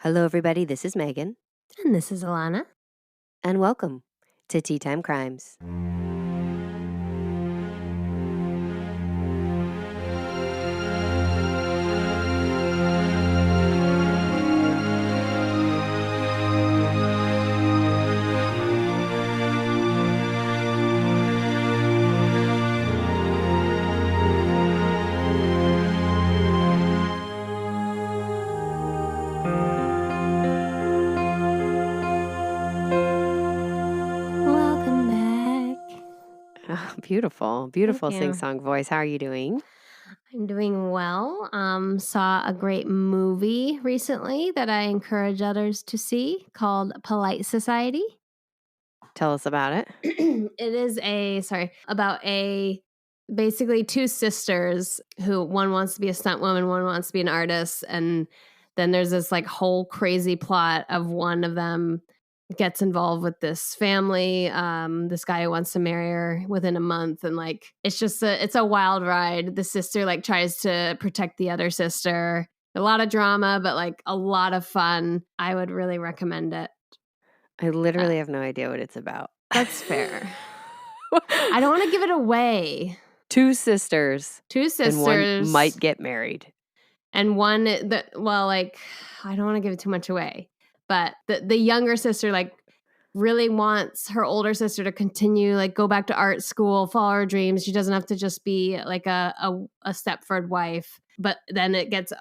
Hello, everybody. This is Megan, And this is Alana. and welcome to Tea Time Crimes. Welcome back. Oh, beautiful, beautiful Thank you. sing-song voice. How are you doing? I'm doing well. Saw a great movie recently that I encourage others to see called Polite Society. Tell us about it. It is about basically two sisters who one wants to be a stunt woman, one wants to be an artist, and then there's this like whole crazy plot of one of them gets involved with this family, this guy who wants to marry her within a month, and like it's a wild ride. The sister like tries to protect the other sister. A lot of drama, but like a lot of fun. I would really recommend it. I literally have no idea what it's about. That's fair. I don't want to give it away. Two sisters, Two sisters, and one might get married. and one that I don't want to give it too much away, but the younger sister like really wants her older sister to continue, like go back to art school, follow her dreams. She doesn't have to just be like a Stepford wife. But then it gets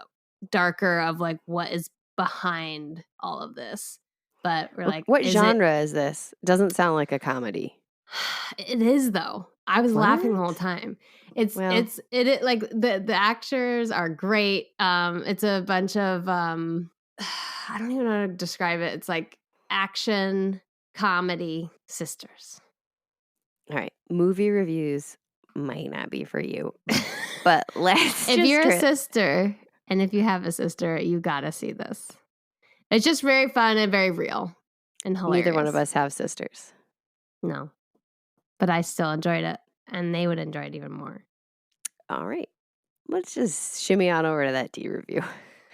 darker of like what is behind all of this. But we're like, What genre is this? Doesn't sound like a comedy. It is though. I was laughing the What? whole time. It's Well- like the actors are great. It's a bunch of I don't even know how to describe it. It's like action comedy sisters. All right, movie reviews might not be for you, but let's. If you're a sister and if you have a sister, you gotta see this. It's just very fun and very real and hilarious. Neither one of us have sisters. No, but I still enjoyed it, and they would enjoy it even more. All right, let's just shimmy on over to that tea review.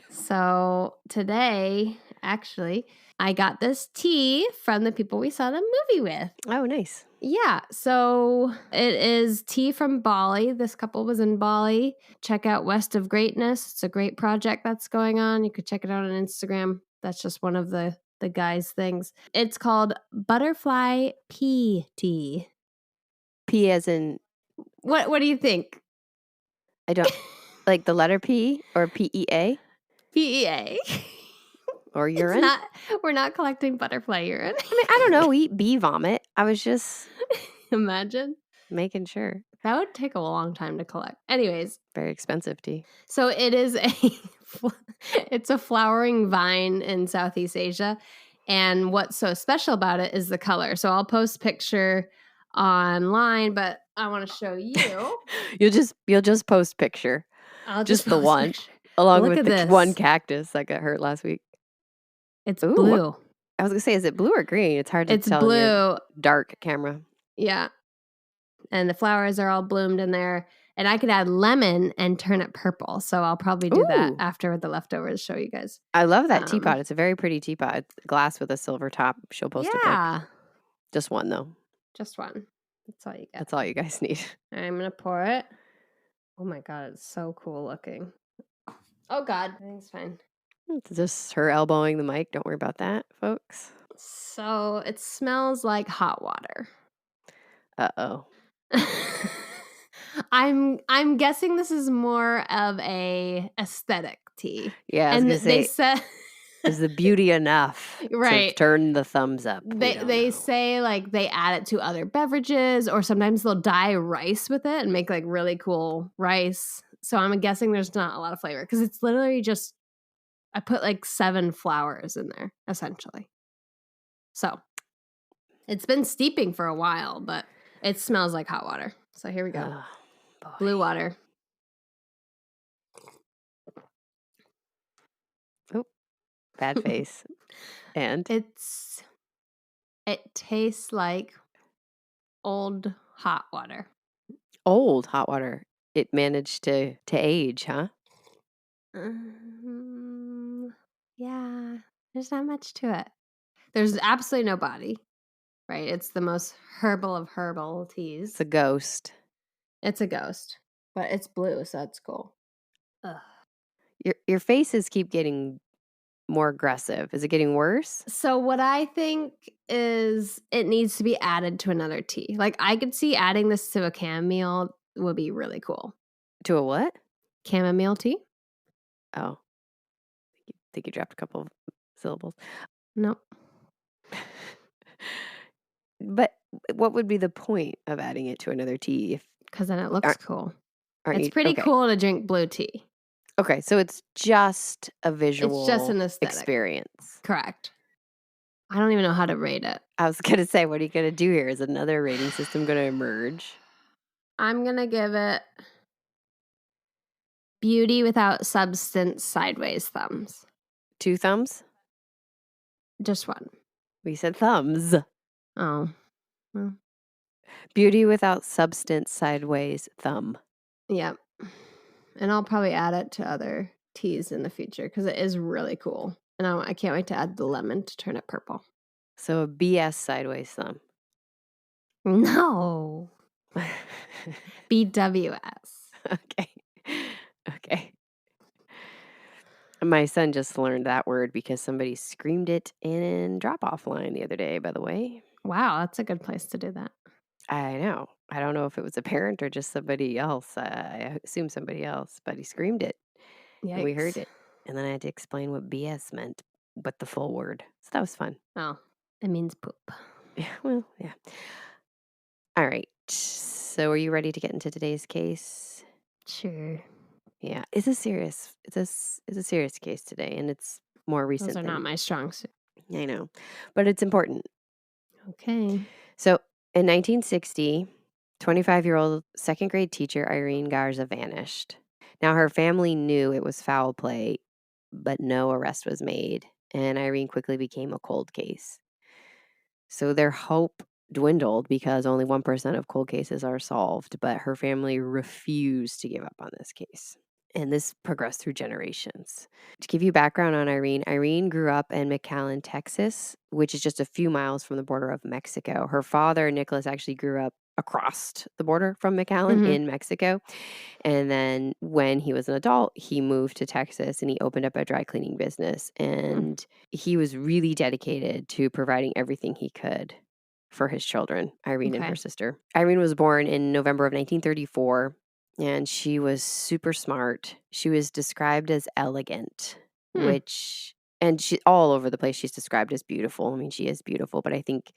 So today, actually, I got this tea from the people we saw the movie with. Oh, nice. Yeah, so it is tea from Bali. This couple was in Bali. Check out West of Greatness. It's a great project that's going on. You could check it out on Instagram. That's just one of the guys' things. It's called Butterfly Pea Tea. P as in, What do you think? I don't like the letter P or PEA PEA. or urine. We're not collecting butterfly urine. I mean, I don't know. Eat bee vomit. I was just Imagine. making sure. That would take a long time to collect. Anyways, Very expensive tea. so it is it's a flowering vine in Southeast Asia. And what's so special about it is the color. So I'll post a picture online, but I want to show you. You'll just post picture. I'll Just the post one. picture. Along Look with at the this. one cactus that got hurt last week. It's Ooh, blue. I was gonna say, is it blue or green? It's hard to It's tell. In your blue. dark camera. Yeah. And the flowers are all bloomed in there. And I could add lemon and turn it purple. So I'll probably do that Ooh. after the leftovers, show you guys. I love that teapot. It's a very pretty teapot. It's glass with a silver top. She'll post a pic. Yeah. Just one though. Just one. That's all you get. That's all you guys need. I'm going to pour it. Oh my God, it's so cool looking. Oh God, everything's fine. It's just her elbowing the mic. Don't worry about that, folks. So it smells like hot water. Uh-oh. I'm guessing this is more of a aesthetic tea. Yeah, I was And gonna they say, said is the beauty enough to Right. turn the thumbs up? They say like they add it to other beverages, or sometimes they'll dye rice with it and make like really cool rice. So I'm guessing there's not a lot of flavor because it's literally just I put like 7 flowers in there essentially. So it's been steeping for a while, but it smells like hot water. So here we go. Oh, boy. Blue water. Oh, bad face. And It tastes like old hot water. old hot water. It managed to age, huh? Yeah. There's not much to it. There's absolutely no body, right? It's the most herbal of herbal teas. It's a ghost. It's a ghost, but it's blue, so that's cool. Ugh. Your faces keep getting more aggressive. Is it getting worse? So what I think is it needs to be added to another tea. Like I could see adding this to a chamomile would be really cool. To a what? Chamomile tea? Oh, think you dropped a couple of syllables. Nope. But what would be the point of adding it to another tea? If Because then it looks cool. It's you, pretty okay. cool to drink blue tea. Okay, so it's just a visual It's just an aesthetic. experience. Correct. I don't even know how to rate it. I was going to say, what are you going to do here? Is another rating system going to emerge? I'm going to give it beauty without substance sideways thumbs. 2 thumbs? Just one. We said thumbs. Oh. Well. Beauty without substance sideways thumb. Yep. And I'll probably add it to other teas in the future because it is really cool. And I can't wait to add the lemon to turn it purple. So a BS sideways thumb. No. BWS. Okay. Okay. My son just learned that word because somebody screamed it in drop-off line the other day, by the way. Wow, that's a good place to do that. I know. I don't know if it was a parent or just somebody else. I assume somebody else, but he screamed it. Yikes. And we heard it. And then I had to explain what BS meant, but the full word. So that was fun. Oh, it means poop. Yeah, well, yeah. All right. So are you ready to get into today's case? Sure. Yeah, it's a serious case today, and it's more recent. Those are not my strong suit. I know, but it's important. Okay. So in 1960, 25-year-old second grade teacher Irene Garza vanished. Now her family knew it was foul play, but no arrest was made, and Irene quickly became a cold case. So their hope dwindled because only 1% of cold cases are solved, but her family refused to give up on this case. And this progressed through generations. To give you background on Irene grew up in McAllen, Texas, which is just a few miles from the border of Mexico. Her father, Nicholas, actually grew up across the border from McAllen in Mexico. And then when he was an adult, he moved to Texas and he opened up a dry cleaning business. And he was really dedicated to providing everything he could for his children, Irene and her sister. Irene was born in November of 1934. And she was super smart. She was described as elegant, and she all over the place she's described as beautiful. I mean, she is beautiful, but I think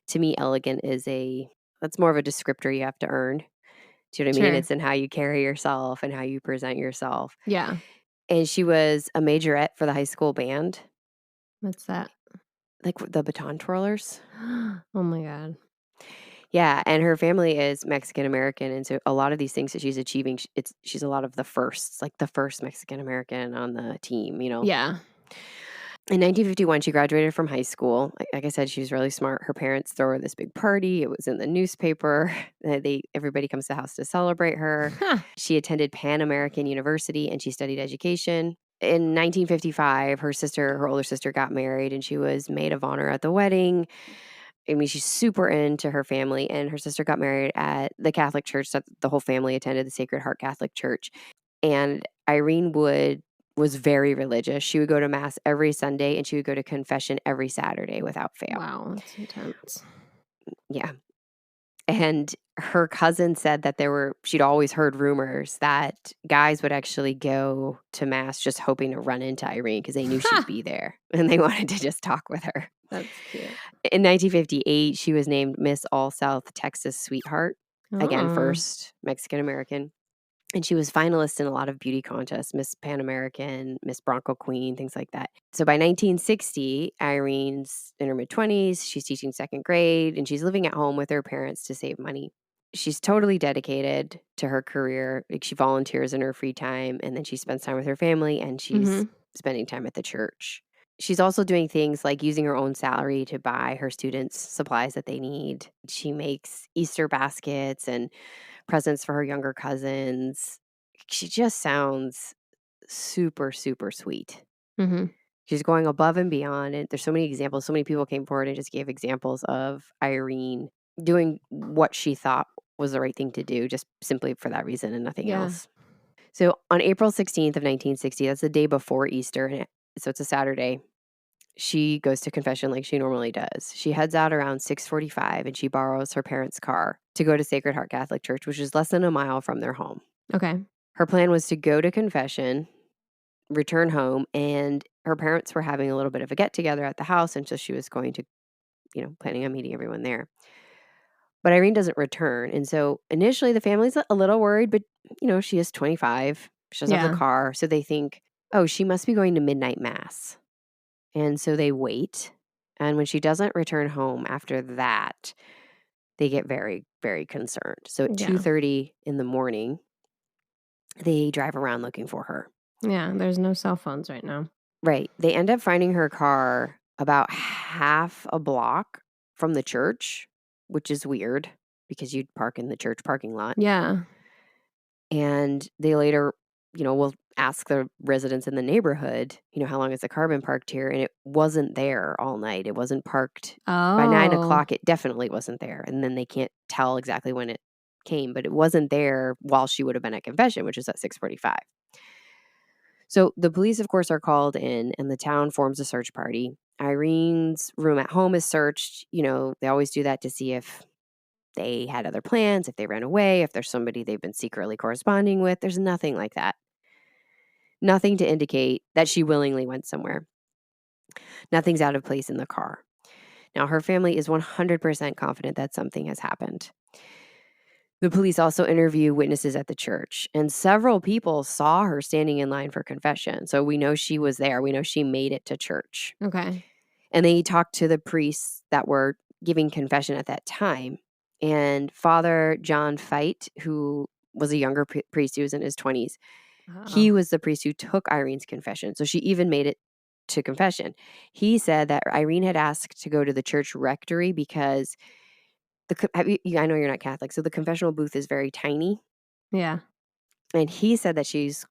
to me, elegant is that's more of a descriptor you have to earn. Do you know what I mean? It's in how you carry yourself and how you present yourself. Yeah. And she was a majorette for the high school band. What's that? Like the baton twirlers. Oh my God. Yeah, and her family is Mexican American, and so a lot of these things that she's achieving, she's a lot of the firsts, like the first Mexican American on the team, you know. Yeah. In 1951, she graduated from high school. Like I said, she was really smart. Her parents threw her this big party. It was in the newspaper. Everybody comes to the house to celebrate her. She attended Pan American University, and she studied education. In 1955, her older sister, got married, and she was maid of honor at the wedding. I mean, she's super into her family, and her sister got married at the Catholic church that the whole family attended, the Sacred Heart Catholic Church. And Irene was very religious. She would go to mass every Sunday, and she would go to confession every Saturday without fail. Wow, that's intense. Yeah. And her cousin said that she'd always heard rumors that guys would actually go to mass just hoping to run into Irene because they knew she'd be there and they wanted to just talk with her. That's cute. In 1958, she was named Miss All South Texas Sweetheart. Again, first Mexican American. And she was finalist in a lot of beauty contests, Miss Pan American, Miss Bronco Queen, things like that. So by 1960, Irene's in her mid-20s. She's teaching second grade, and she's living at home with her parents to save money. She's totally dedicated to her career. Like, she volunteers in her free time, and then she spends time with her family, and she's spending time at the church. She's also doing things like using her own salary to buy her students supplies that they need. She makes Easter baskets and presents for her younger cousins. She just sounds super, super sweet. She's going above and beyond, and there's so many examples. So many people came forward and just gave examples of Irene doing what she thought was the right thing to do, just simply for that reason and nothing Yeah. else. So on April 16th of 1960, that's the day before Easter, so it's a Saturday, she goes to confession like she normally does. She heads out around 6:45 and she borrows her parents' car to go to Sacred Heart Catholic Church, which is less than a mile from their home. Okay. Her plan was to go to confession, return home, and her parents were having a little bit of a get together at the house, and so she was going to, planning on meeting everyone there. But Irene doesn't return, and so initially the family's a little worried, but she is 25. She doesn't have the Yeah. car, so they think, "Oh, she must be going to midnight mass." And so they wait, and when she doesn't return home after that, they get very, very concerned. So at Yeah. 2:30 in the morning, they drive around looking for her. Yeah. There's no cell phones right now. Right. They end up finding her car about half a block from the church, which is weird because you'd park in the church parking lot. Yeah. And they later, will ask the residents in the neighborhood, how long has the car been parked here? And it wasn't there all night. It wasn't parked by 9 Oh. o'clock. It definitely wasn't there. And then they can't tell exactly when it came, but it wasn't there while she would have been at confession, which is at 6:45. So the police, of course, are called in and the town forms a search party. Irene's room at home is searched. They always do that to see if they had other plans, if they ran away, if there's somebody they've been secretly corresponding with. There's nothing like that. Nothing to indicate that she willingly went somewhere. Nothing's out of place in the car. Now, her family is 100% confident that something has happened. The police also interview witnesses at the church, and several people saw her standing in line for confession. So we know she was there. We know she made it to church. Okay. And they talked to the priests that were giving confession at that time. And Father John Fite, who was a younger priest, he was in his 20s, he Oh. was the priest who took Irene's confession. So she even made it to confession. He said that Irene had asked to go to the church rectory because I know you're not Catholic, so the confessional booth is very tiny. Yeah. And he said that she's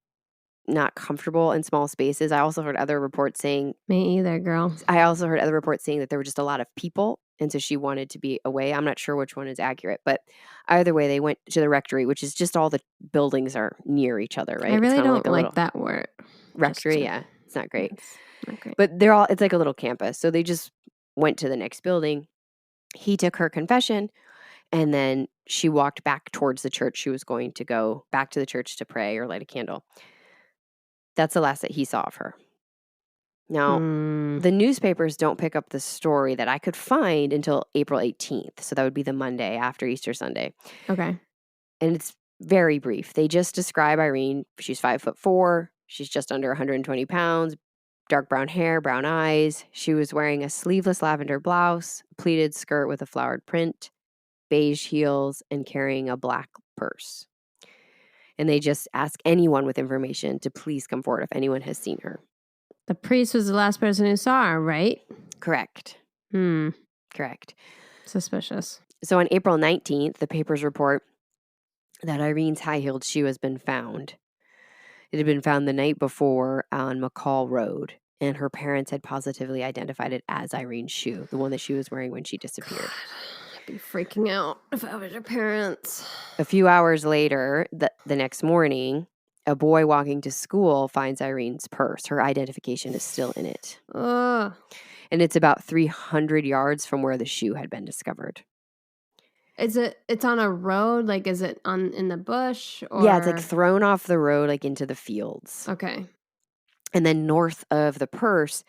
not comfortable in small spaces. I also heard other reports saying Me either, girl. that there were just a lot of people, and so she wanted to be away. I'm not sure which one is accurate, but either way, they went to the rectory, which is just all the buildings are near each other, right? I It's really kind of don't like a like little that word. rectory. Yeah, it's not great. It's not great. But it's like a little campus. So they just went to the next building. He took her confession, and then she walked back towards the church. She was going to go back to the church to pray or light a candle. That's the last that he saw of her. Now, the newspapers don't pick up the story that I could find until April 18th. So that would be the Monday after Easter Sunday. Okay. And it's very brief. They just describe Irene. She's 5'4". She's just under 120 pounds, dark brown hair, brown eyes. She was wearing a sleeveless lavender blouse, pleated skirt with a flowered print, beige heels, and carrying a black purse. And they just ask anyone with information to please come forward if anyone has seen her. The priest was the last person who saw her, right? Correct. Correct. Suspicious. So on April 19th, the papers report that Irene's high-heeled shoe has been found. It had been found the night before on McCall Road, and her parents had positively identified it as Irene's shoe, the one that she was wearing when she disappeared. God, I'd be freaking out if I was her parents. A few hours later, the next morning, a boy walking to school finds Irene's purse. Her identification is still in it. Ugh. And it's about 300 yards from where the shoe had been discovered. It's on a road? Like, is it in the bush? Or? Yeah, it's like thrown off the road, like into the fields. Okay. And then north of the purse,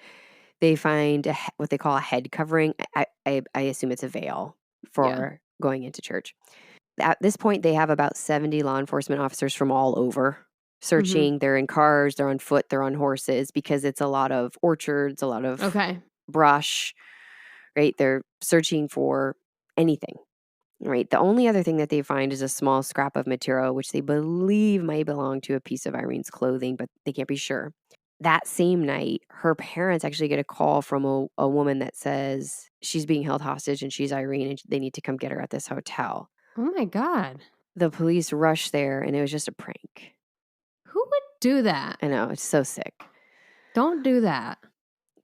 they find what they call a head covering. I assume it's a veil for going into church. At this point, they have about 70 law enforcement officers from all over searching. Mm-hmm. They're in cars, they're on foot, they're on horses because it's a lot of orchards, a lot of brush, right? They're searching for anything, right? The only other thing that they find is a small scrap of material, which they believe might belong to a piece of Irene's clothing, but they can't be sure. That same night, her parents actually get a call from a woman that says she's being held hostage and she's Irene and they need to come get her at this hotel. Oh my God. The police rushed there and it was just a prank. Who would do that? I know, it's so sick. Don't do that.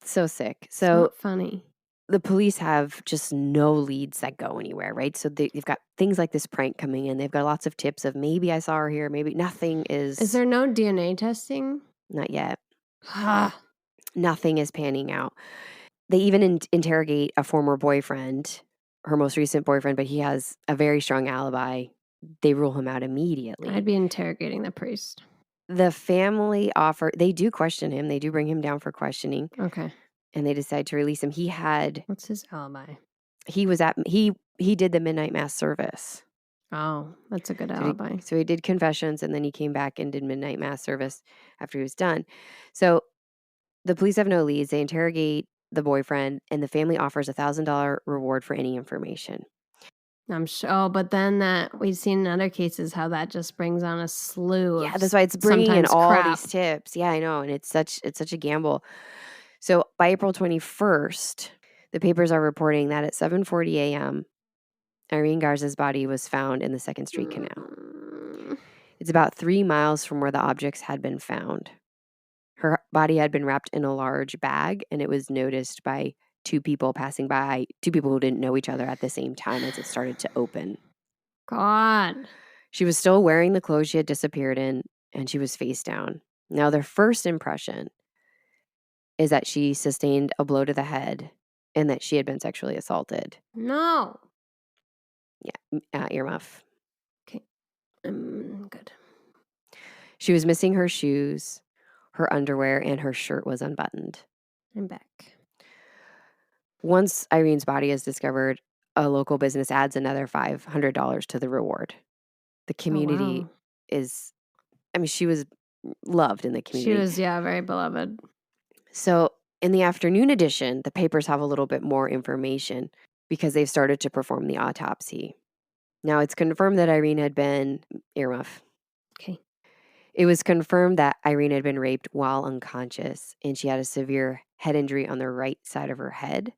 So sick. It's So not funny. the police have just no leads that go anywhere, right? So they've got things like this prank coming in. They've got lots of tips of maybe I saw her here, maybe nothing Is is there no DNA testing? not yet. Ah, Nothing is panning out. They even interrogate a former boyfriend, her most recent boyfriend, but he has a very strong alibi. They rule him out immediately. I'd be interrogating the priest. The family they do question him. They do bring him down for questioning, Okay. and they decide to release him. What's his alibi? He did the midnight mass service. Oh, that's a good So he, alibi. so he did confessions, and then he came back and did midnight mass service after he was done. So the police have no leads. They interrogate the boyfriend, and the family offers $1,000 reward for any information. I'm sure. Oh, but then that we've seen in other cases how that just brings on a slew Yeah, of that's why it's bringing in sometimes all crap. these tips. Yeah, I know, and it's such a gamble. So by April 21st, the papers are reporting that at 7:40 a.m., Irene Garza's body was found in the 2nd Street Canal. Mm. It's about 3 miles from where the objects had been found. Her body had been wrapped in a large bag, and it was noticed by two people passing by, two people who didn't know each other at the same time as it started to open. God. She was still wearing the clothes she had disappeared in, and she was face down. Now, their first impression is that she sustained a blow to the head and that she had been sexually assaulted. No. Yeah, earmuff. Okay. Good. She was missing her shoes, her underwear, and her shirt was unbuttoned. I'm back. Once Irene's body is discovered, a local business adds another $500 to the reward. The community she was loved in the She community. was, yeah, very beloved. So in the afternoon edition, the papers have a little bit more information because they've started to perform the autopsy. Now it's confirmed that Irene had been earmuff. Okay. It was confirmed that Irene had been raped while unconscious and she had a severe head injury on the right side of her head.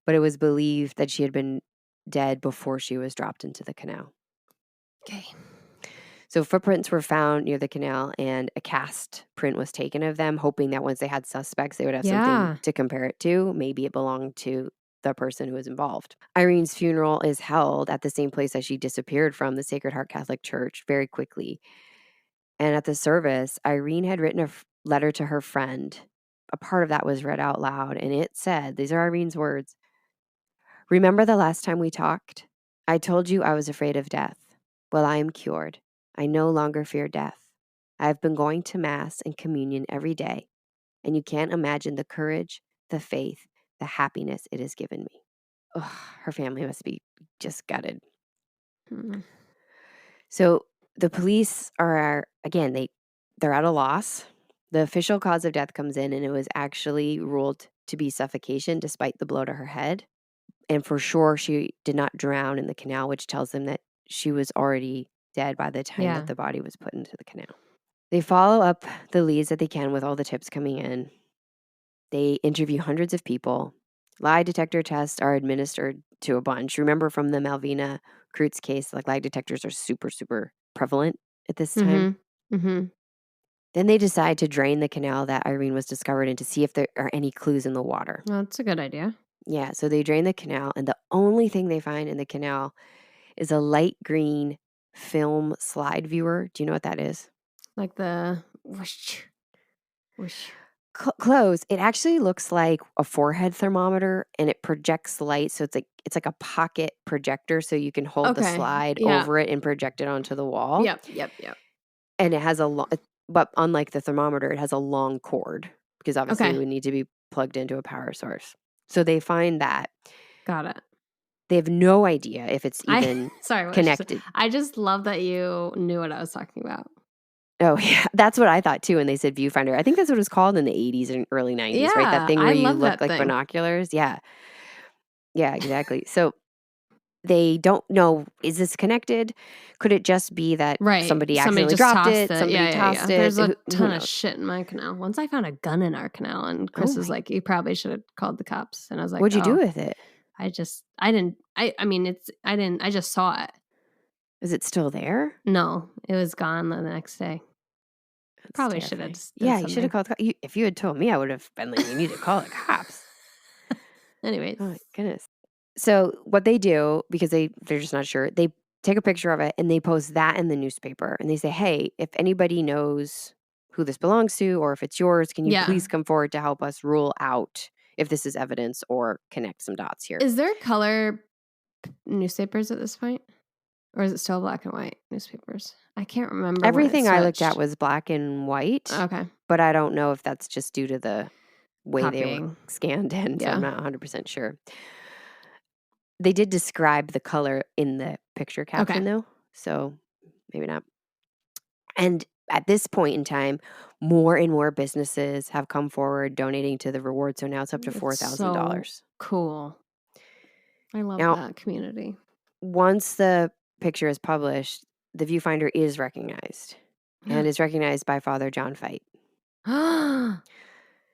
But it was believed that she had been dead before she was dropped into the canal. Okay. So footprints were found near the canal and a cast print was taken of them, hoping that once they had suspects, they would have something to compare it to. Maybe it belonged to the person who was involved. Irene's funeral is held at the same place as she disappeared from, the Sacred Heart Catholic Church, very quickly. And at the service, Irene had written a letter to her friend. A part of that was read out loud, and it said, these are Irene's words: "Remember the last time we talked? I told you I was afraid of death. Well, I am cured. I no longer fear death. I have been going to Mass and communion every day, and you can't imagine the courage, the faith, the happiness it has given me." Ugh, her family must be just gutted. Mm. So the police are, again, they're at a loss. The official cause of death comes in, and it was actually ruled to be suffocation despite the blow to her head. And for sure, she did not drown in the canal, which tells them that she was already dead by the time that the body was put into the canal. They follow up the leads that they can with all the tips coming in. They interview hundreds of people. Lie detector tests are administered to a bunch. Remember from the Malvina Kreutz case, like lie detectors are super, super prevalent at this time. Mm-hmm. Then they decide to drain the canal that Irene was discovered in to see if there are any clues in the water. Well, that's a good idea. Yeah, so they drain the canal, and the only thing they find in the canal is a light green film slide viewer. Do you know what that is? Like the whoosh, whoosh. Close. It actually looks like a forehead thermometer, and it projects light. So it's like a pocket projector, so you can hold the slide over it and project it onto the wall. Yep. And it has but unlike the thermometer, it has a long cord because obviously it would need to be plugged into a power source. So they find that. Got it. They have no idea if it's even connected. I just love that you knew what I was talking about. Oh, yeah. That's what I thought too when they said viewfinder. I think that's what it was called in the 80s and early 90s, right? That thing where you look like binoculars. Yeah. Yeah, exactly. So they don't know, is this connected? Could it just be that somebody accidentally dropped it? Somebody tossed it? There's a ton of shit in my canal. Once I found a gun in our canal, and Chris was like, "You probably should have called the cops." And I was like, "What'd you do with it?" I just saw it. Is it still there? No, it was gone the next day. That's Probably should have terrifying. just did Yeah, you should have something. called if you had told me, I would have been like, "You need to call the cops." Anyways. Oh my goodness. So what they do, because they're just not sure, they take a picture of it and they post that in the newspaper and they say, "Hey, if anybody knows who this belongs to or if it's yours, can you Yeah. please come forward to help us rule out if this is evidence or connect some dots here?" Is there color newspapers at this point? Or is it still black and white newspapers? I can't remember when it Everything I looked at switched. was black and white, Okay. but I don't know if that's just due to the way they were Copying. scanned in, so I'm Yeah. not 100% sure. They did describe the color in the picture Okay. caption though, so maybe not. And at this point in time, more and more businesses have come forward donating to the reward, so now it's up to It's so $4,000. cool. I love Now, that community. once the picture is published, the viewfinder is recognized and is recognized by Father John Fight.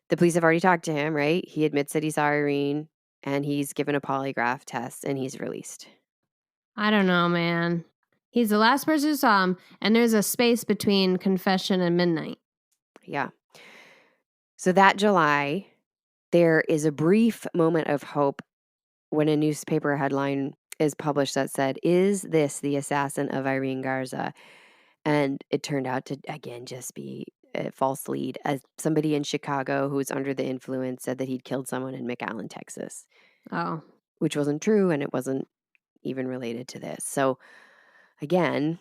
The police have already talked to him, right? He admits that he saw Irene and he's given a polygraph test and he's released. I don't know, man. He's the last person who saw him, and there's a space between confession and midnight. Yeah. So that July, there is a brief moment of hope when a newspaper headline is published that said, "Is this the assassin of Irene Garza?" And it turned out to, again, just be a false lead. As somebody in Chicago who was under the influence said that he'd killed someone in McAllen, Texas, Oh. which wasn't true and it wasn't even related to this. So again,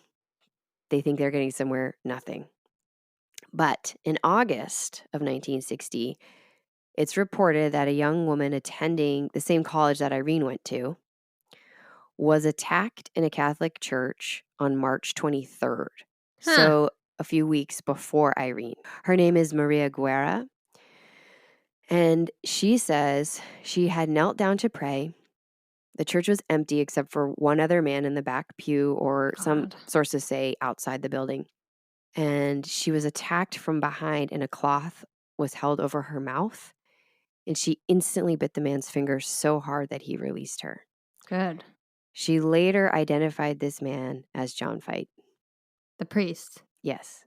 they think they're getting somewhere, nothing. But in August of 1960, it's reported that a young woman attending the same college that Irene went to was attacked in a Catholic church on March 23rd. Huh. So a few weeks before Irene. Her name is Maria Guerra. And she says she had knelt down to pray. The church was empty except for one other man in the back pew, or some God. sources say outside the building. And she was attacked from behind, and a cloth was held over her mouth. And she instantly bit the man's finger so hard that he released her. Good. She later identified this man as John Fight. The priest. Yes.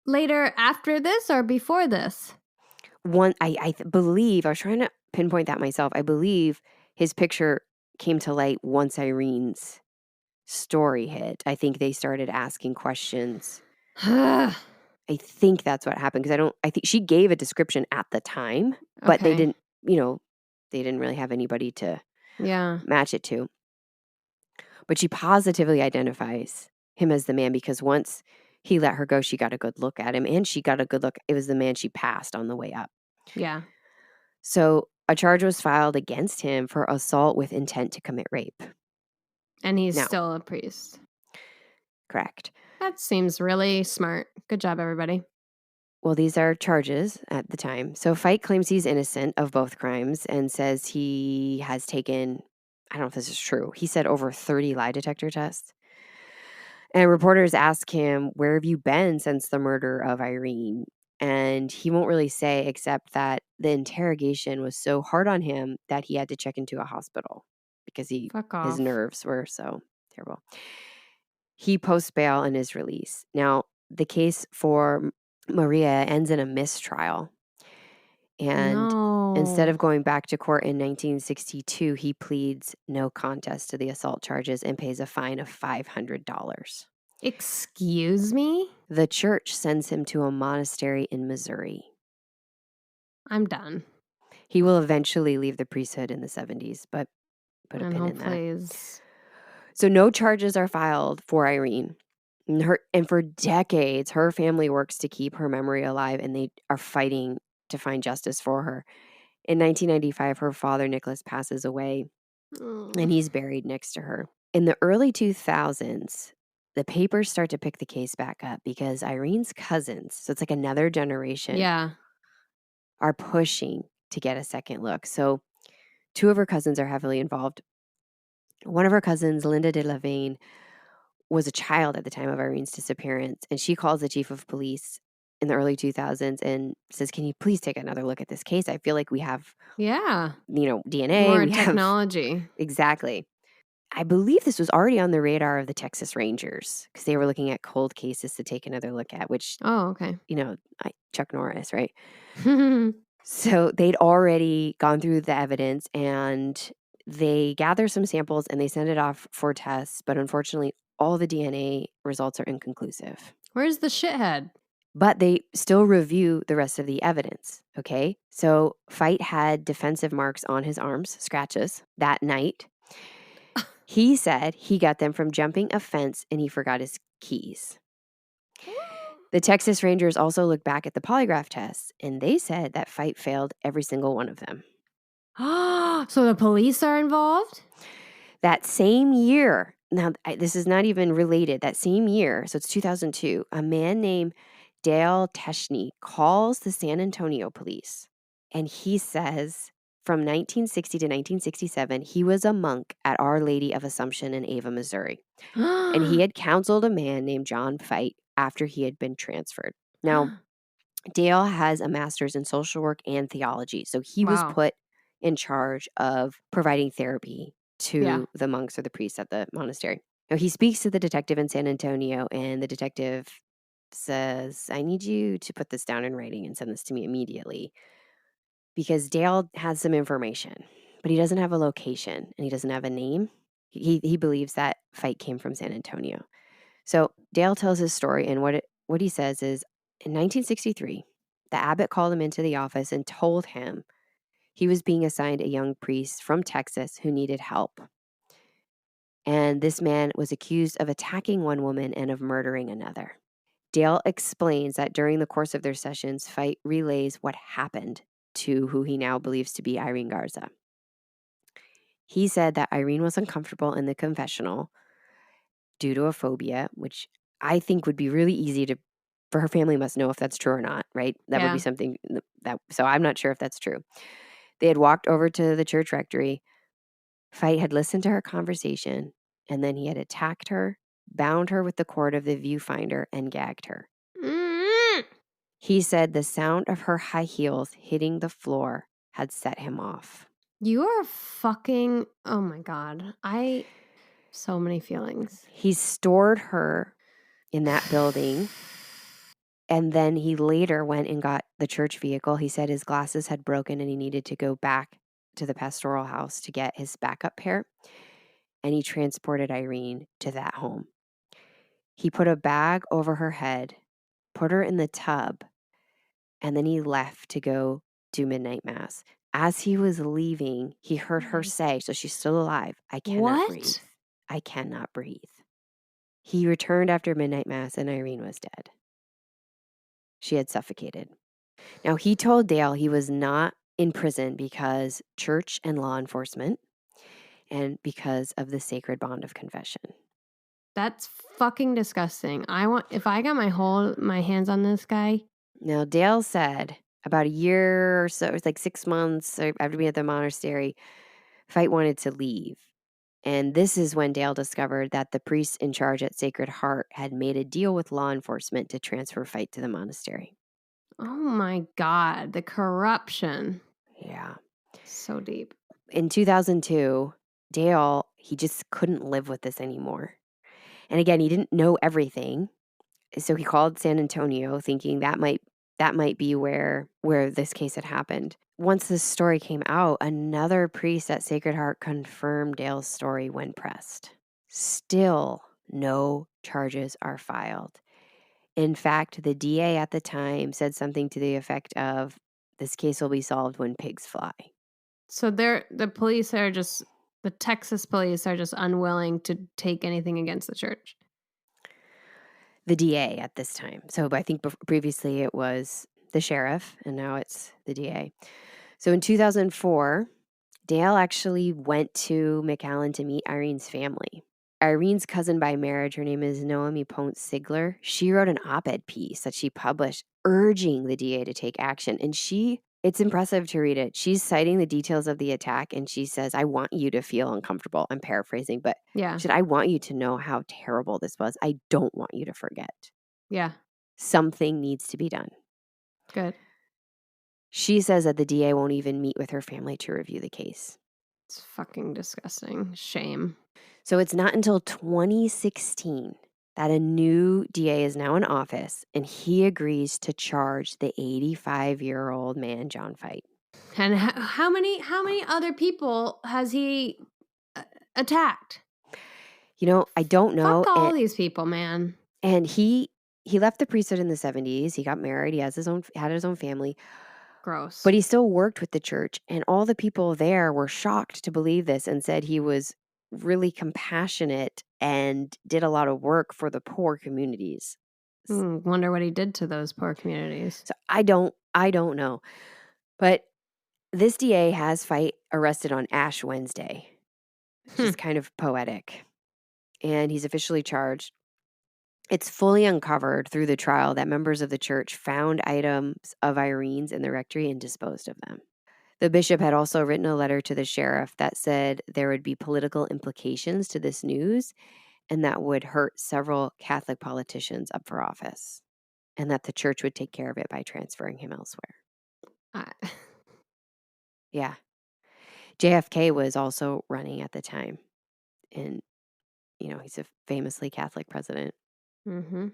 Later after this or before this? I believe, I was trying to pinpoint that myself. I believe his picture came to light once Irene's story hit. I think they started asking questions. I think that's what happened because I think she gave a description at the time, but they Okay. didn't, they didn't really have anybody to Yeah. match it to. But she positively identifies him as the man because once he let her go, she got a good look at him and she got a good look. It was the man she passed on the way up. Yeah. So a charge was filed against him for assault with intent to commit rape. And he's Now, still a priest. correct. That seems really smart. Good job, everybody. Well, these are charges at the time. So Fight claims he's innocent of both crimes and says he has taken, I don't know if this is true, he said over 30 lie detector tests. And reporters ask him, "Where have you been since the murder of Irene?" And he won't really say, except that the interrogation was so hard on him that he had to check into a hospital because Fuck his off. nerves were so terrible. He posts bail and is released. Now, the case for Maria ends in a mistrial. And instead No. of going back to court in 1962, he pleads no contest to the assault charges and pays a fine of $500. Excuse me? The church sends him to a monastery in Missouri. I'm done. He will eventually leave the priesthood in the 70s, but put a And pin in that. hopefully So no charges are filed for Irene. And for decades, her family works to keep her memory alive, and they are fighting to find justice for her. In 1995, her father, Nicholas, passes away, and he's buried next to her. In the early 2000s, the papers start to pick the case back up because Irene's cousins, so it's like another generation, yeah. are pushing to get a second look. So two of her cousins are heavily involved. One of her cousins, Linda de Lavaine, was a child at the time of Irene's disappearance, and she calls the chief of police in the early 2000s and says, "Can you please take another look at this case? I feel like we have, Yeah. DNA. More We have..." technology. Exactly. I believe this was already on the radar of the Texas Rangers because they were looking at cold cases to take another look at, which, Oh, okay. Chuck Norris, right? So they'd already gone through the evidence and they gather some samples and they send it off for tests. But unfortunately, all the DNA results are inconclusive. Where's the shithead? But they still review the rest of the evidence. Okay. So Fight had defensive marks on his arms, scratches, that night. He said he got them from jumping a fence and he forgot his keys. The Texas Rangers also looked back at the polygraph tests and they said that Fight failed every single one of them. So the police are involved? That same year, now this is not even related, that same year, so it's 2002, a man named Dale Teschney calls the San Antonio police and he says from 1960 to 1967, he was a monk at Our Lady of Assumption in Ava, Missouri. And he had counseled a man named John Fight after he had been transferred. Now, Dale has a master's in social work and theology, so he was Wow. put in charge of providing therapy Yeah. to the monks or the priests at the monastery. Now, he speaks to the detective in San Antonio, and the detective says, I need you to put this down in writing and send this to me immediately because Dale has some information, but he doesn't have a location and he doesn't have a name. He believes that Fight came from San Antonio. So Dale tells his story, and what he says is, in 1963, the abbot called him into the office and told him he was being assigned a young priest from Texas who needed help. And this man was accused of attacking one woman and of murdering another. Dale explains that during the course of their sessions, Fight relays what happened to who he now believes to be Irene Garza. He said that Irene was uncomfortable in the confessional due to a phobia, which I think would be really easy for her family must know if that's true or not, right? That would be Yeah. something so I'm not sure if that's true. They had walked over to the church rectory. Fight had listened to her conversation, and then he had attacked her, bound her with the cord of the viewfinder, and gagged her. Mm. He said the sound of her high heels hitting the floor had set him off. You are fucking. Oh my God. So many feelings. He stored her in that building. And then he later went and got the church vehicle. He said his glasses had broken and he needed to go back to the pastoral house to get his backup pair. And he transported Irene to that home. He put a bag over her head, put her in the tub, and then he left to go do midnight mass. As he was leaving, he heard her say, so she's still alive, I cannot breathe. What? I cannot breathe. He returned after midnight mass and Irene was dead. She had suffocated. Now, he told Dale he was not in prison because church and law enforcement and because of the sacred bond of confession. That's fucking disgusting. If I got my hands on this guy. Now, Dale said about a year or so, it was like 6 months after being at the monastery, Fight wanted to leave. And this is when Dale discovered that the priests in charge at Sacred Heart had made a deal with law enforcement to transfer Fight to the monastery. Oh my God. The corruption. Yeah. So deep. In 2002, Dale, he just couldn't live with this anymore. And again, he didn't know everything. So he called San Antonio thinking that might be where this case had happened. Once this story came out, another priest at Sacred Heart confirmed Dale's story when pressed. Still, no charges are filed. In fact, the DA at the time said something to the effect of, this case will be solved when pigs fly. So the Texas police are just unwilling to take anything against the church. The DA at this time. So I think previously it was the sheriff, and now it's the DA. So in 2004, Dale actually went to McAllen to meet Irene's family. Irene's cousin by marriage, her name is Noemi Ponce Sigler. She wrote an op-ed piece that she published urging the DA to take action. And it's impressive to read it. She's citing the details of the attack and she says, I want you to feel uncomfortable. I'm paraphrasing, but Yeah. she said, I want you to know how terrible this was. I don't want you to forget. Yeah. Something needs to be done. Good. She says that the DA won't even meet with her family to review the case. It's fucking disgusting. Shame. So it's not until 2016 that a new DA is now in office, and he agrees to charge the 85-year-old man, John Fight. And how many other people has he uh, attacked? I don't know. Fuck all these people, man. And he left the priesthood in the 70s. He got married. He had his own family, Gross. but he still worked with the church. And all the people there were shocked to believe this and said he was really compassionate and did a lot of work for the poor communities. Wonder what he did to those poor communities. So I don't know. But this DA has Fight arrested on Ash Wednesday, which is kind of poetic. And he's officially charged. It's fully uncovered through the trial that members of the church found items of Irene's in the rectory and disposed of them. The bishop had also written a letter to the sheriff that said there would be political implications to this news and that would hurt several Catholic politicians up for office, and that the church would take care of it by transferring him elsewhere. Yeah. JFK was also running at the time, and, he's a famously Catholic president. Mm-hmm.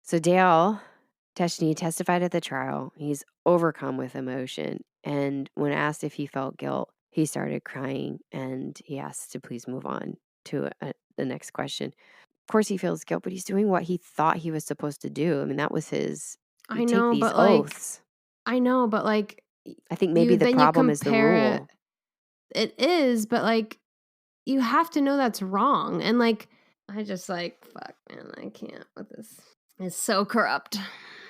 So Dale Teschney testified at the trial. He's overcome with emotion. And when asked if he felt guilt, he started crying and he asked to please move on to the next question. Of course, he feels guilt, but he's doing what he thought he was supposed to do. I mean, that was you I take know, these but oaths. I think maybe the you problem is the compare rule. it is, but you have to know that's wrong. And I just fuck, man, I can't with this. It's so corrupt.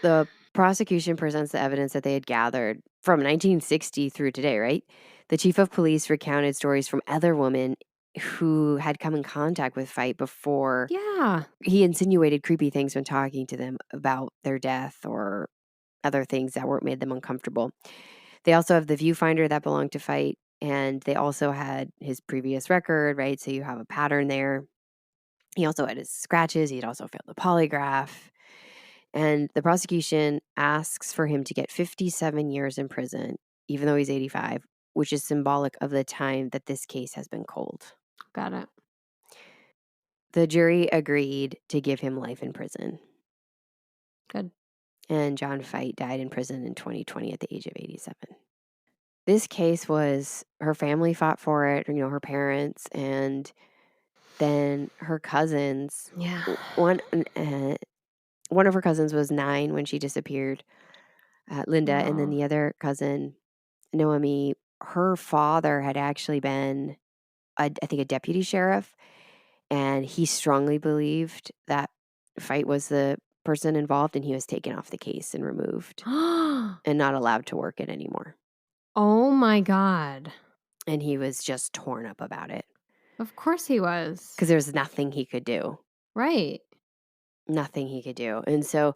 The prosecution presents the evidence that they had gathered from 1960 through today, right? The chief of police recounted stories from other women who had come in contact with Fight before. Yeah. He insinuated creepy things when talking to them about their death or other things that made them uncomfortable. They also have the viewfinder that belonged to Fight, and they also had his previous record, right? So you have a pattern there. He also had his scratches. He'd also failed the polygraph. And the prosecution asks for him to get 57 years in prison, even though he's 85, which is symbolic of the time that this case has been cold. Got it. The jury agreed to give him life in prison. Good. And John Fight died in prison in 2020 at the age of 87. This case her family fought for it, her parents, and then her cousins. Yeah. One of her cousins was 9 when she disappeared, Linda, and then Oh. the other cousin, Noemi, her father had actually been, I think, a deputy sheriff, and he strongly believed that Fight was the person involved, and he was taken off the case and removed and not allowed to work it anymore. Oh my God. And he was just torn up about it. Of course he was. Because there was nothing he could do. Right. Nothing he could do. And so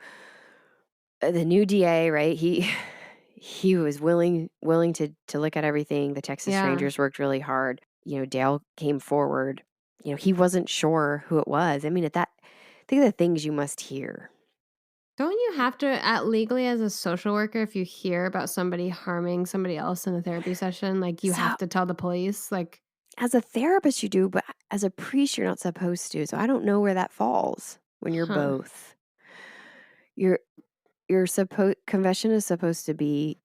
the new DA, right, he was willing to look at everything. The Texas Rangers worked really hard. Dale came forward. He wasn't sure who it was. I mean, think of the things you must hear. Don't you have to, legally as a social worker, if you hear about somebody harming somebody else in a therapy session, you have to tell the police? As a therapist, you do, but as a priest, you're not supposed to. So I don't know where that falls when you're both. Confession is supposed to be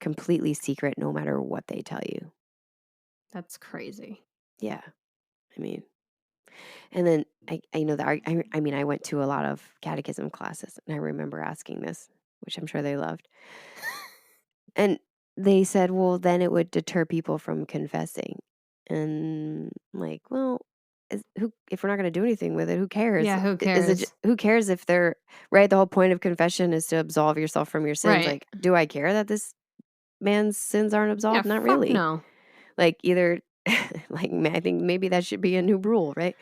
completely secret no matter what they tell you. That's crazy. Yeah. I mean, and then I know that I went to a lot of catechism classes, and I remember asking this, which I'm sure they loved. And they said, well, then it would deter people from confessing. And I'm like, well, if we're not going to do anything with it, who cares? Yeah, who cares? Who cares if they're right? The whole point of confession is to absolve yourself from your sins. Right. Like, do I care that this man's sins aren't absolved? Yeah, Not fuck really. no. Either I think maybe that should be a new rule, right?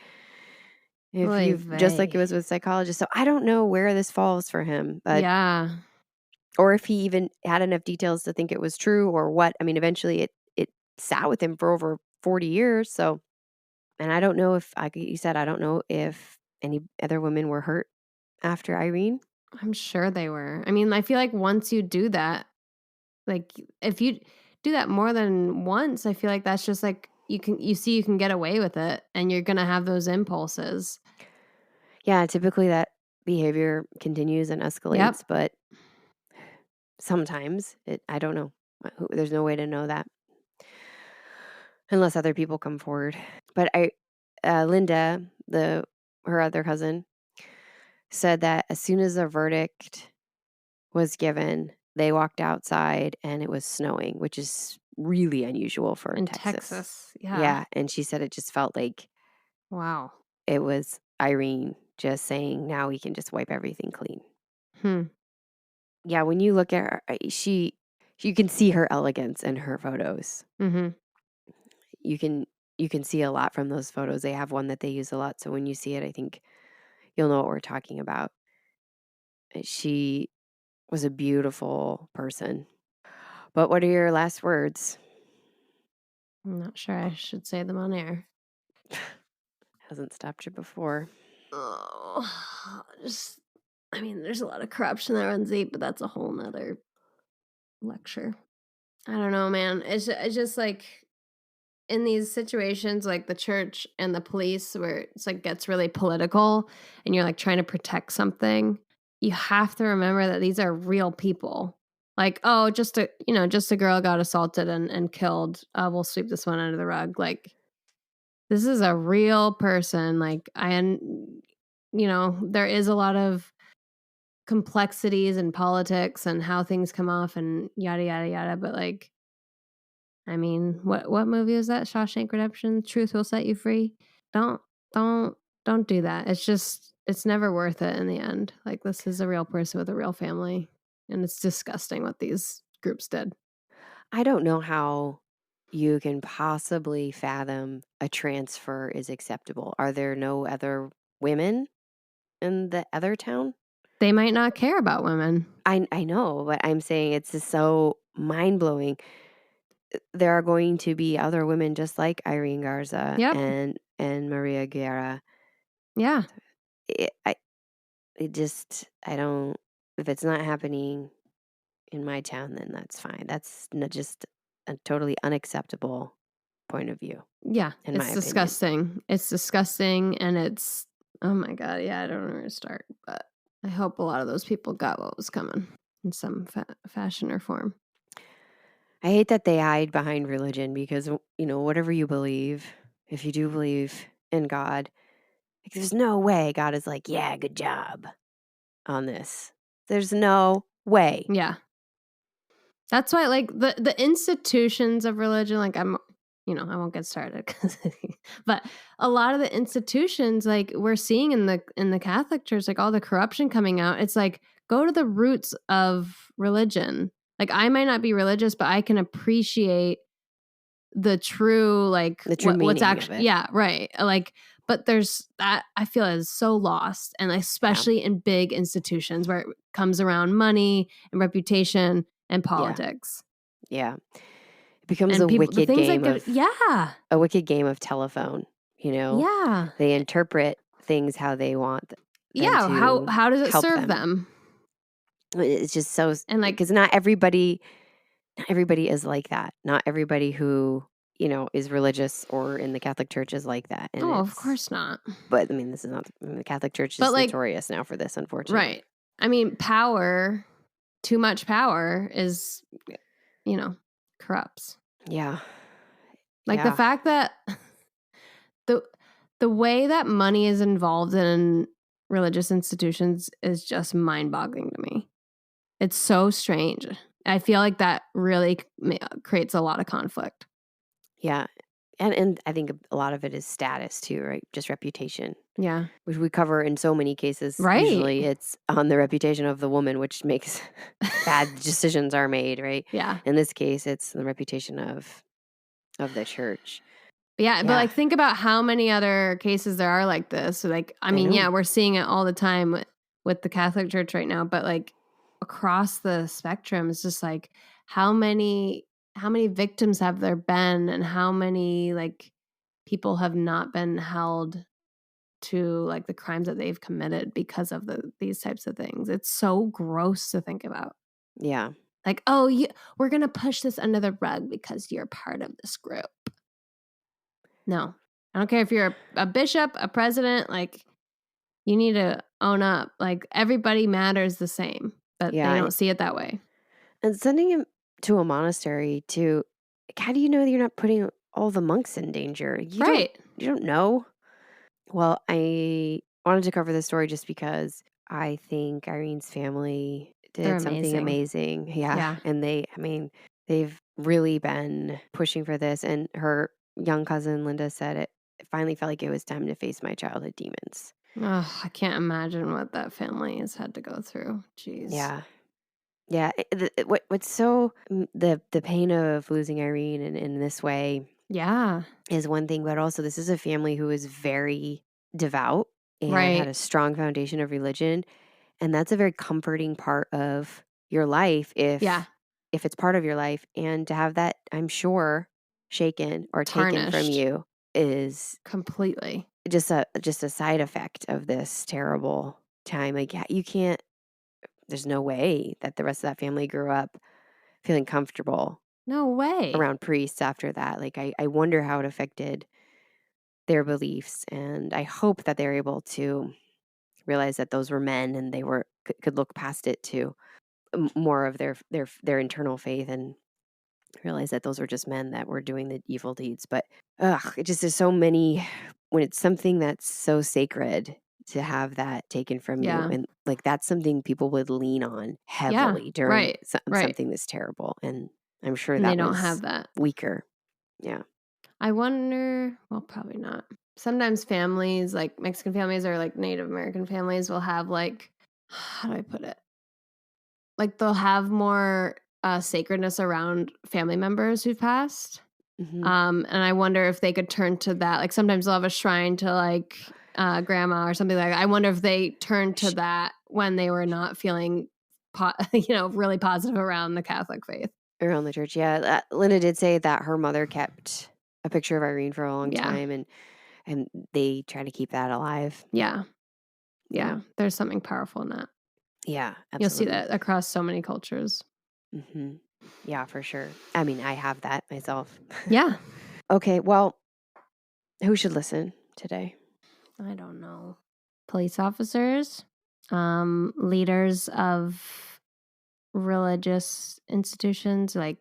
If you've just like it was with psychologists. So I don't know where this falls for him, but yeah. Or if he even had enough details to think it was true or what. I mean, eventually it sat with him for over 40 years. So, and I don't know if, like you said, I don't know if any other women were hurt after Irene. I'm sure they were. I mean, I feel like once you do that, if you do that more than once, I feel like that's just you can get away with it, and you're gonna have those impulses. Yeah, typically that behavior continues and Yep. escalates, but sometimes I don't know. There's no way to know that unless other people come forward. But Linda, her other cousin, said that as soon as the verdict was given, they walked outside and it was snowing, which is really unusual for In Texas. Texas. Yeah. Yeah, and she said it just felt like Wow. it was Irene just saying, "Now we can just wipe everything clean." Hmm. Yeah, when you look at her, you can see her elegance in her photos. Mhm. You can you can see a lot from those photos. They have one that they use a lot, so when you see it, I think you'll know what we're talking about. She was a beautiful person. But what are your last words? I'm not sure I should say them on air. Hasn't stopped you before. Oh, just I mean, there's a lot of corruption that runs deep, but that's a whole nother lecture. I don't know, man. It's just like in these situations, like the church and the police, where it's like gets really political, and you're like trying to protect something. You have to remember that these are real people. Like, oh, just a girl got assaulted and killed. We'll sweep this one under the rug. Like, this is a real person. Like, there is a lot of complexities in politics and how things come off and yada yada yada. But like, I mean, what movie is that? Shawshank Redemption. Truth will set you free. Don't don't don't do that. It's never worth it in the end. Like, this is a real person with a real family, and it's disgusting what these groups did. I don't know how you can possibly fathom a transfer is acceptable. Are there no other women in the other town? They might not care about women. I know, but I'm saying it's just so mind-blowing. There are going to be other women just like Irene Garza Yep. and Maria Guerra. Yeah. It, I it just I don't if it's not happening in my town, then that's fine. That's not just a totally unacceptable point of view, Yeah. in my It's opinion. disgusting. It's disgusting, and it's oh my god. Yeah, I don't know where to start, but I hope a lot of those people got what was coming in some fashion or form. I hate that they hide behind religion because, whatever you believe, if you do believe in God, like, there's no way God is like, yeah, good job on this. There's no way. Yeah. That's why, like, the institutions of religion, like, I won't get started 'cause but a lot of the institutions, like, we're seeing in the Catholic Church, like, all the corruption coming out, it's like, go to the roots of religion. Like, I might not be religious, but I can appreciate the true, like, The true what's meaning of actually it. yeah, right, like, but there's that I feel is so lost, and Yeah. especially in big institutions where it comes around money and reputation and Yeah. politics. Yeah. It becomes And people the things that get yeah. a wicked game of telephone, you know? Yeah. They interpret things how they want them Yeah, to how does it help serve them. them? It's just so And, like because not everybody is like that. Not everybody who, is religious or in the Catholic Church is like that. And oh, of course not. but I mean, this is not, the Catholic Church But, is like notorious now for this, unfortunately. right. I mean, power too much power is, you know, corrupts. Yeah. Like, the Yeah. fact that the the way that money is involved in religious institutions is just mind-boggling to me. It's so strange. I feel like that really creates a lot of conflict. Yeah. And I think a lot of it is status too, right? Just reputation, Yeah. which we cover in so many cases. Right. Usually it's on the reputation of the woman, which makes bad decisions are made, right? Yeah. In this case, it's the reputation of the church. Yeah, but, Yeah, like, think about how many other cases there are like this. So, like, I I mean, yeah, know. we're seeing it all the time with the Catholic Church right now, but, like, across the spectrum, it's just like how many victims have there been, and how many, like, people have not been held to, like, the crimes that they've committed because of these types of things. It's so gross to think about. Yeah. Like, "Oh, we're gonna push this under the rug because you're part of this group." No. I don't care if you're a bishop, a president, like, you need to own up. Like, everybody matters the same, but they Yeah. don't see it that way. And sending him to a monastery to, how do you know that you're not putting all the monks in danger? Right. You don't know. Well, I wanted to cover this story just because I think Irene's family They're did something amazing. Yeah. Yeah. And they've really been pushing for this. And her young cousin, Linda, said it finally felt like it was time to face my childhood demons. Oh, I can't imagine what that family has had to go through. Jeez. Yeah. Yeah. What's so, the pain of losing Irene in this way Yeah. is one thing, but also this is a family who is very devout and had a Right. strong foundation of religion. And that's a very comforting part of your life Yeah. if it's part of your life. And to have that, I'm sure, shaken or taken from Tarnished. you is Completely. just a side effect of this terrible time. Like, yeah, you can't, there's no way that the rest of that family grew up feeling comfortable No way. around priests after that. Like, I wonder how it affected their beliefs. And I hope that they're able to realize that those were men and they could look past it to more of their internal faith and realize that those were just men that were doing the evil deeds. But it just is so many, when it's something that's so sacred, to have that taken from you, Yeah. and like that's something people would lean on heavily during Right. Right. something this terrible. And I'm sure And that they don't was have that. weaker. Yeah. I wonder, well, probably not. Sometimes families, like Mexican families or like Native American families, will have like, how do I put it? Like they'll have more sacredness around family members who've passed. Hmm. And I wonder if they could turn to that. Like sometimes they'll have a shrine to like grandma or something like that. I wonder if they turned to that when they were not feeling, really positive around the Catholic faith. Around the church. Yeah. Linda did say that her mother kept a picture of Irene for a long Yeah. time, and they try to keep that alive. Yeah. Yeah. There's something powerful in that. Yeah, You'll see absolutely. that across so many cultures. Hmm. Yeah, for sure. I mean, I have that myself. Yeah. Okay, well, who should listen today? I don't know. Police officers, leaders of religious institutions like,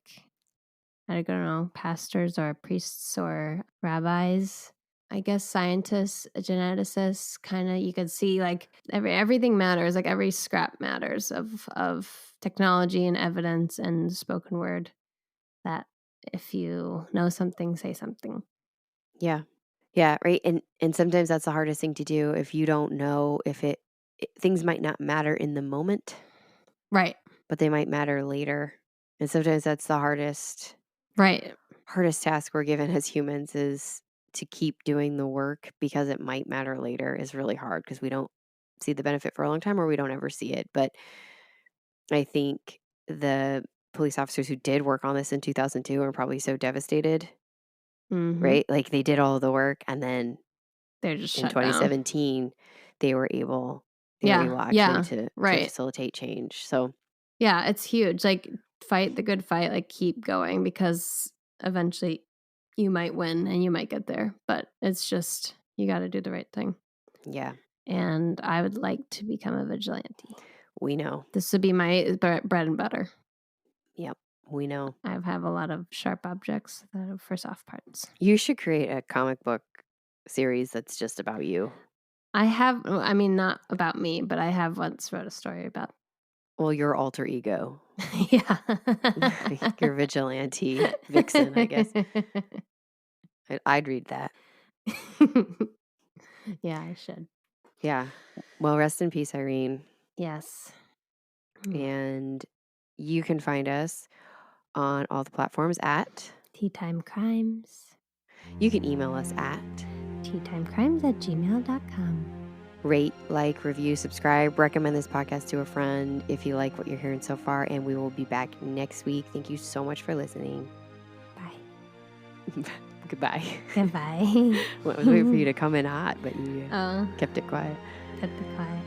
I don't know, pastors or priests or rabbis. I guess scientists, geneticists, kind of, you could see like everything matters, like every scrap matters of technology and evidence and spoken word, that if you know something, say something. Yeah. Yeah, right. And sometimes that's the hardest thing to do if you don't know if things might not matter in the moment, Right. but they might matter later. And sometimes that's the hardest Right. task we're given as humans, is to keep doing the work because it might matter later. Is really hard because we don't see the benefit for a long time, or we don't ever see it. But I think the police officers who did work on this in 2002 are probably so devastated, Mm-hmm. right? Like they did all the work, and then They're just in shut down. 2017 they were able Yeah. actually to Right. facilitate change. So Yeah, it's huge. Like, fight the good fight, like, keep going, because eventually you might win and you might get there. But it's just, you got to do the right thing. yeah, And I would like to become a vigilante. we know. This would be my bread and butter. Yep, we know. I have a lot of sharp objects for soft parts. You should create a comic book series that's just about you. I mean, not about me, but I have once wrote a story about. Well, your alter ego. Yeah. Your vigilante vixen, I guess. I'd read that. Yeah, I should. Yeah. Well, rest in peace, Irene. Yes. And you can find us on all the platforms at Tea Time Crimes. You can email us at teatimecrimes@gmail.com. rate, like, review, subscribe, recommend this podcast to a friend if you like what you're hearing so far. And we will be back next week. Thank you so much for listening. Bye. Goodbye. Goodbye. I was waiting for you to come in hot, but you kept it quiet. Kept it quiet.